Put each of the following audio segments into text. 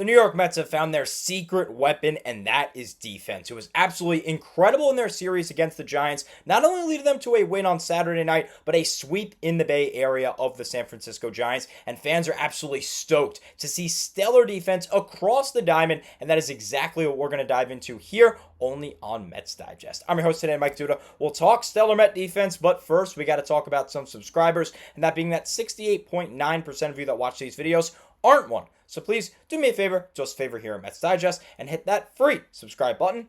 The New York Mets have found their secret weapon, and that is defense. It was absolutely incredible in their series against the Giants, not only leading them to a win on Saturday night, but a sweep in the Bay Area of the San Francisco Giants, and fans are absolutely stoked to see stellar defense across the diamond, and that is exactly what we're going to dive into here only on Mets Digest. I'm your host today, Mike Duda. We'll talk stellar Met defense, but first we got to talk about some subscribers, and that being that 68.9% of you that watch these videos aren't one. So please do me a favor, just a favor here at Mets Digest, and hit that free subscribe button.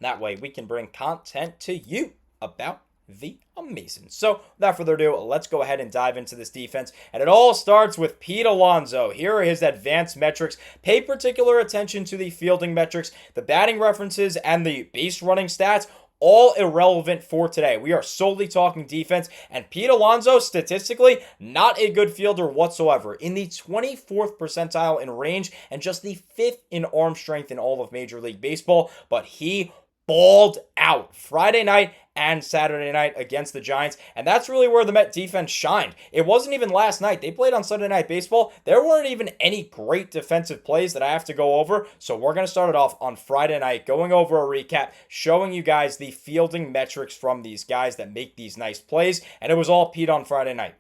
That way we can bring content to you about the amazing. So without further ado, let's go ahead and dive into this defense. And it all starts with Pete Alonso. Here are his advanced metrics. Pay particular attention to the fielding metrics, the batting references, and the base running stats. All irrelevant for today. We are solely talking defense, and Pete Alonso, statistically, not a good fielder whatsoever. In the 24th percentile in range and just the 5th in arm strength in all of Major League Baseball, but he balled out Friday night and Saturday night against the Giants, and that's really where the Met defense shined. It wasn't even last night. They played on Sunday Night Baseball. There weren't even any great defensive plays that I have to go over, so we're going to start it off on Friday night, going over a recap, showing you guys the fielding metrics from these guys that make these nice plays, and it was all Pete on Friday night.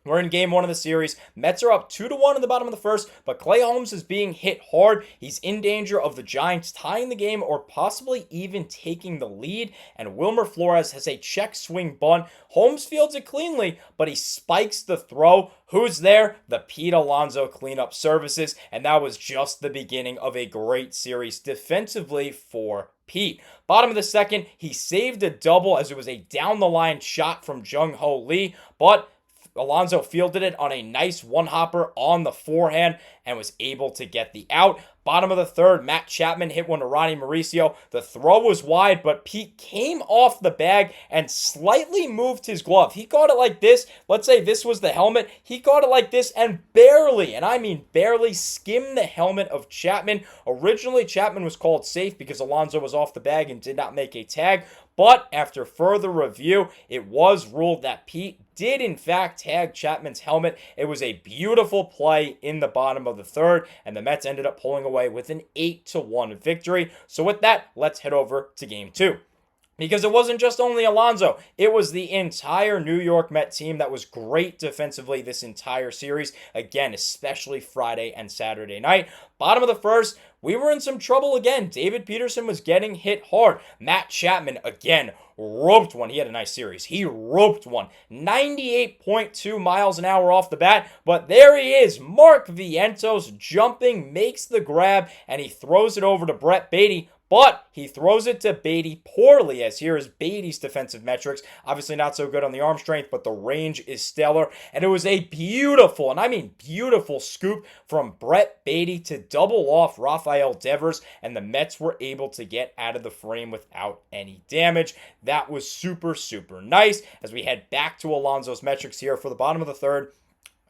We're in game one of the series. Mets are up 2-1 in the bottom of the first, but Clay Holmes is being hit hard. He's in danger of the Giants tying the game or possibly even taking the lead, and Wilmer Flores has a check swing bunt. Holmes fields it cleanly, but he spikes the throw. Who's there? The Pete Alonso cleanup services, and that was just the beginning of a great series defensively for Pete. Bottom of the second, he saved a double as it was a down-the-line shot from Jung-Ho Lee, but Alonso fielded it on a nice one-hopper on the forehand and was able to get the out. Bottom of the third, Matt Chapman hit one to Ronnie Mauricio. The throw was wide, but Pete came off the bag and slightly moved his glove. He caught it like this. Let's say this was the helmet. He caught it like this and barely, and I mean barely, skimmed the helmet of Chapman. Originally, Chapman was called safe because Alonso was off the bag and did not make a tag. But after further review, it was ruled that Pete did in fact tag Chapman's helmet. It was a beautiful play in the bottom of the third, and the Mets ended up pulling away with an 8-1 victory. So with that, let's head over to game two. Because it wasn't just only Alonso, it was the entire New York Mets team that was great defensively this entire series. Again, especially Friday and Saturday night. Bottom of the first, we were in some trouble again. David Peterson was getting hit hard. Matt Chapman, again, roped one. He had a nice series. He roped one. 98.2 miles an hour off the bat. But there he is. Mark Vientos jumping, makes the grab, and he throws it over to Brett Baty. But he throws it to Baty poorly, as here is Baty's defensive metrics. Obviously not so good on the arm strength, but the range is stellar. And it was a beautiful, and I mean beautiful, scoop from Brett Baty to double off Rafael Devers, and the Mets were able to get out of the frame without any damage. That was super, super nice. As we head back to Alonso's metrics here for the bottom of the third,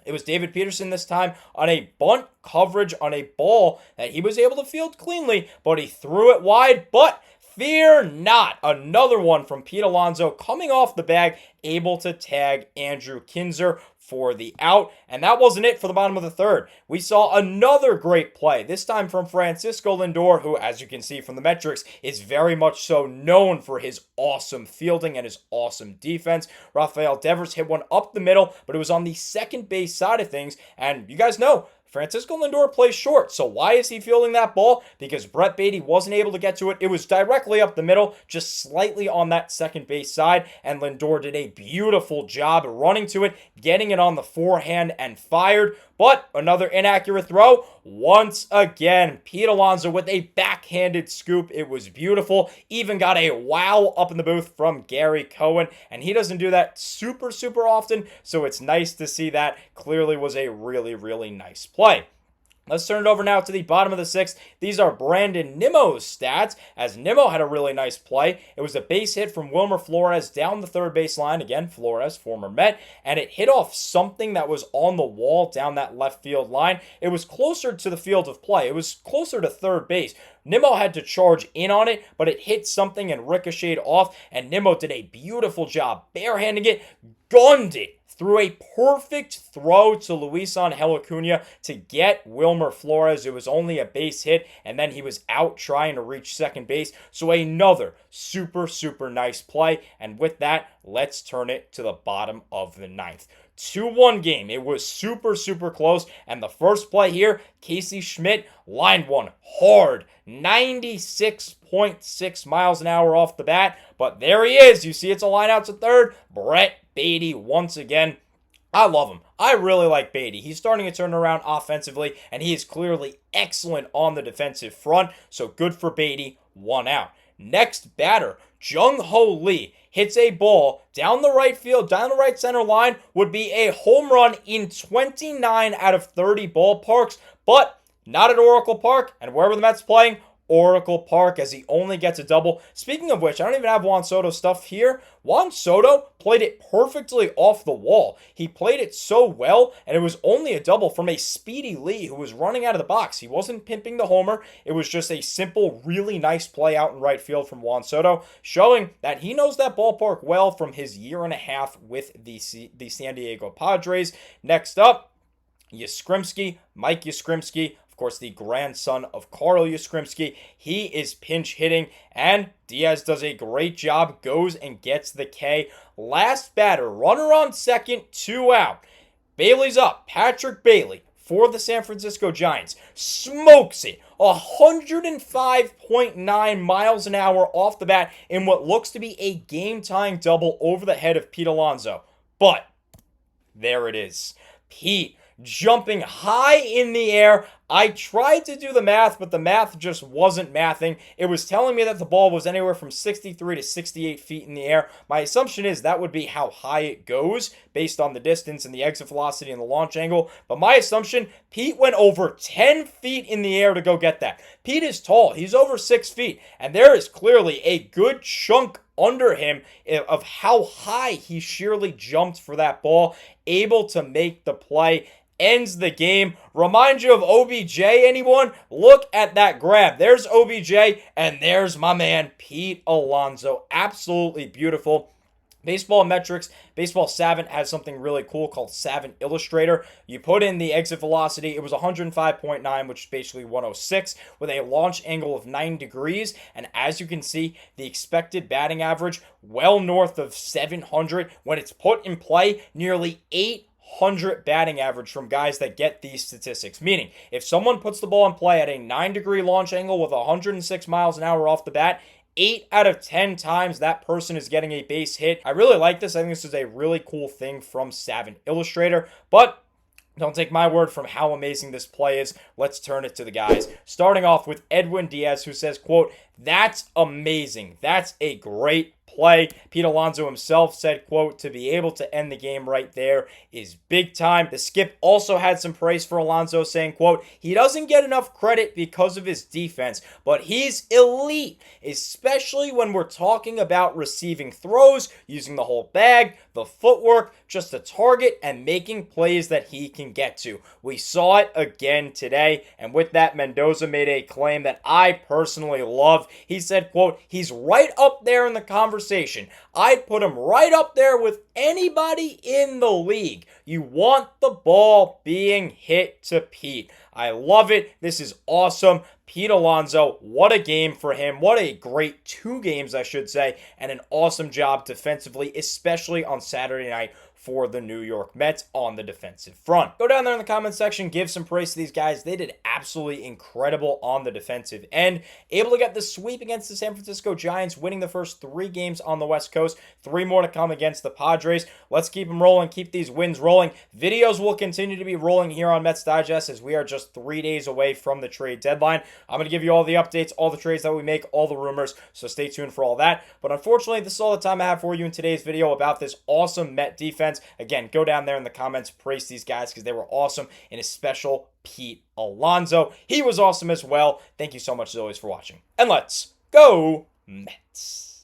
it was David Peterson this time on a bunt coverage on a ball that he was able to field cleanly, but he threw it wide. But fear not, another one from Pete Alonso coming off the bag, able to tag Andrew Kinzer for the out. And that wasn't it for the bottom of the third. We saw another great play, this time from Francisco Lindor, who, as you can see from the metrics, is very much so known for his awesome fielding and his awesome defense. Rafael Devers hit one up the middle, but it was on the second base side of things. And you guys know, Francisco Lindor plays short, so why is he fielding that ball? Because Brett Baty wasn't able to get to it. It was directly up the middle, just slightly on that second base side, and Lindor did a beautiful job running to it, getting it on the forehand and fired. But another inaccurate throw. Once again, Pete Alonso with a backhanded scoop. It was beautiful. Even got a wow up in the booth from Gary Cohen. And he doesn't do that super, super often. So it's nice to see that. Clearly was a really, really nice play. Let's turn it over now to the bottom of the sixth. These are Brandon Nimmo's stats, as Nimmo had a really nice play. It was a base hit from Wilmer Flores down the third base line. Again, Flores, former Met, and it hit off something that was on the wall down that left field line. It was closer to the field of play. It was closer to third base. Nimmo had to charge in on it, but it hit something and ricocheted off, and Nimmo did a beautiful job barehanding it, gunned it threw a perfect throw to Luis Angel Acuna to get Wilmer Flores. It was only a base hit, and then he was out trying to reach second base. So another super, super nice play. And with that, let's turn it to the bottom of the ninth. 2-1 game. It was super, super close. And the first play here, Casey Schmidt lined one hard, 96.6 miles an hour off the bat. But there he is. You see it's a line out to third. Brett Baty once again. I love him. I really like Baty. He's starting to turn around offensively, and he is clearly excellent on the defensive front. So good for Baty. 1 out. Next batter, Jung Ho Lee hits a ball down the right field, down the right center line, would be a home run in 29 out of 30 ballparks, but not at Oracle Park, and wherever the Mets playing, Oracle Park, as he only gets a double. Speaking of which, I don't even have Juan Soto's stuff here. Juan Soto played it perfectly off the wall. He played it so well, and it was only a double from a Speedy Lee who was running out of the box. He wasn't pimping the homer. It was just a simple, really nice play out in right field from Juan Soto, showing that he knows that ballpark well from his year and a half with the San Diego Padres. Next up, Yastrzemski, Mike Yastrzemski. Of course, the grandson of Carl Yastrzemski. He is pinch hitting, and Diaz does a great job, goes and gets the K. Last batter, runner on second, 2 out. Bailey's up. Patrick Bailey for the San Francisco Giants smokes it 105.9 miles an hour off the bat in what looks to be a game-tying double over the head of Pete Alonso. But there it is. Pete jumping high in the air. I tried to do the math, but the math just wasn't mathing. It was telling me that the ball was anywhere from 63 to 68 feet in the air. My assumption is that would be how high it goes based on the distance and the exit velocity and the launch angle. But my assumption, Pete went over 10 feet in the air to go get that. Pete is tall. He's over 6 feet. And there is clearly a good chunk under him of how high he sheerly jumped for that ball, able to make the play. Ends the game. Remind you of OBJ, anyone? Look at that grab. There's OBJ, and there's my man, Pete Alonso. Absolutely beautiful. Baseball metrics, Baseball Savant has something really cool called Savant Illustrator. You put in the exit velocity, it was 105.9, which is basically 106, with a launch angle of 9 degrees. And as you can see, the expected batting average, well north of 700. When it's put in play, nearly 800 batting average from guys that get these statistics. Meaning, if someone puts the ball in play at a 9-degree launch angle with 106 miles an hour off the bat, 8 out of 10 times that person is getting a base hit. I really like this. I think this is a really cool thing from Savant Illustrator. But don't take my word from how amazing this play is. Let's turn it to the guys. Starting off with Edwin Diaz, who says, quote, "That's amazing. That's a great play." Pete Alonso himself said, quote, "To be able to end the game right there is big time." The skip also had some praise for Alonso, saying, quote, "He doesn't get enough credit because of his defense, but he's elite, especially when we're talking about receiving throws, using the whole bag, the footwork, just to target and making plays that he can get to." We saw it again today, and with that, Mendoza made a claim that I personally love. He said, quote, "He's right up there in the conversation. I'd put him right up there with anybody in the league. You want the ball being hit to Pete." I love it. This is awesome. Pete Alonso, what a game for him. What a great 2 games, I should say, and an awesome job defensively, especially on Saturday night for the New York Mets on the defensive front. Go down there in the comment section, give some praise to these guys. They did absolutely incredible on the defensive end. Able to get the sweep against the San Francisco Giants, winning the first 3 games on the West Coast. 3 more to come against the Padres. Let's keep them rolling, keep these wins rolling. Videos will continue to be rolling here on Mets Digest as we are just 3 days away from the trade deadline. I'm going to give you all the updates, all the trades that we make, all the rumors, so stay tuned for all that. But unfortunately, this is all the time I have for you in today's video about this awesome Met defense. Again, go down there in the comments, praise these guys because they were awesome, and especially Pete Alonso. He was awesome as well. Thank you so much as always for watching. And let's go Mets.